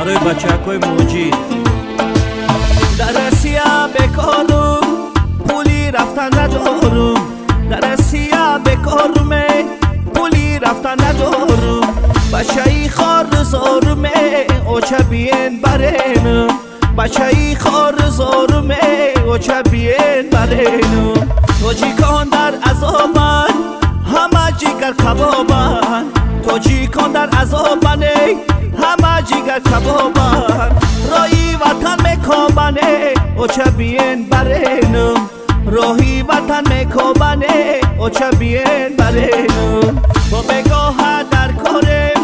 برای بچه‌های موجود در اسیا بکارم پولی رفتن ندارم در اسیا بکارم پولی رفتن ندارم بچه‌ای خار زارمه اوچه بیین برینم بچه‌ای خار زارمه اوچه بیین برینم توجیکان در عذابن همه جیگر کبابن توجیکان در عذابن همه جیگر کبابن رایی وطن میکابنه اوچه بیین برینم راهی وطن میکابنه اوچه بیین برینم با بگاه در کارم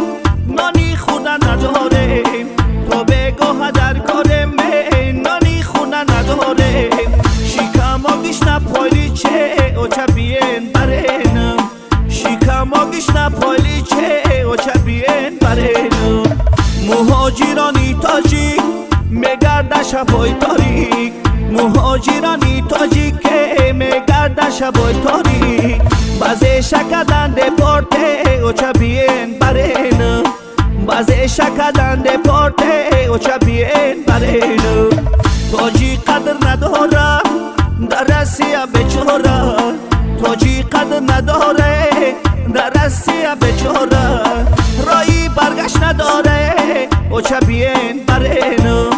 نانی خونه نداریم تو بگاه در کارم نانی خونه نداریم شیکم آگیش نپایلی چه اوچه بیین برینم شیکم آگیش نپایلی چه اوچه بیین برینم مهاجرانی تاجیک میگرده شبای تاریک مهاجرانی تاجیک که میگرده شبای تاریک بعضی شکدن دپارته اوچه بیین برینم بعضی شکدن دپارته اوچه بیین برینم تاجی قدر نداره در اسیا بچاره تاجی قدر نداره در اسیا بچاره رایی برگشت نداره اوچه بیین برینم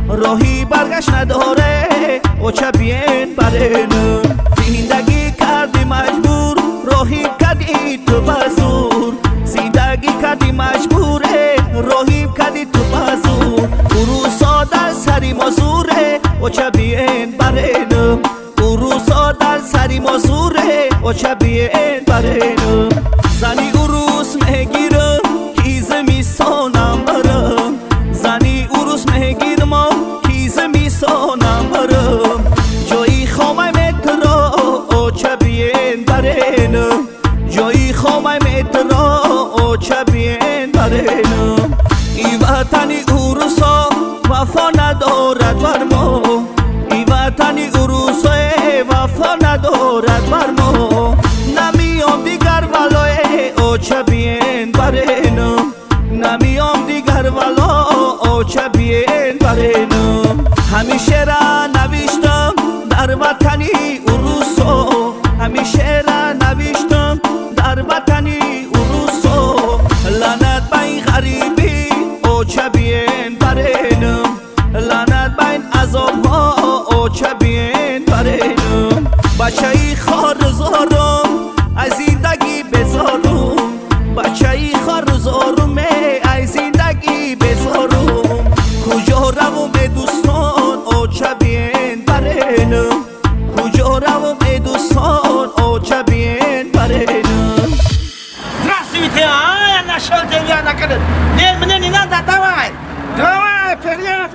راهی برگشت نداره اوچه بیین برینم زندگی کردی مجبور راهی کردی تو بزور زندگی کردی مجبوره راهی کردی تو بزور اروسا در سری مزوره اوچه بیین برینم اروسا در سری مزوره اوچه بیین برینم زنی اروس میگیرم کیز میسانم برم زنی اروس میگیرم کیز میسانم برم جایی خامه مترا اوچه بیین برینم جایی خامه مترا اوچه بیین برینم ای وطنی اروسا وفا ندارد بر ما ای وطنی اروسا وفا ندارد بر ما نمیام دیگر ولای اوچه بیین برینم نمیام دیگر ولا اوچه بیین برینم همیشه را نوشتم در وطنی اروسا همیشه را نوشتم در وطنی اروسا لعنت به این غریبی اوچه بیین برینم لعنت به این عذاب ها اوچه بیین برینم بچه‌ای خار زارم از زندگی بزارم بچه‌ای خار زارم از زندگی بزارم کجا روم دوستان اوچه بیین برینم کجا روم دوستان اوچه بیین برینم Здравствуйте, я нашел тебя на колене. Нет, мне не надо, давай. Давай, привет.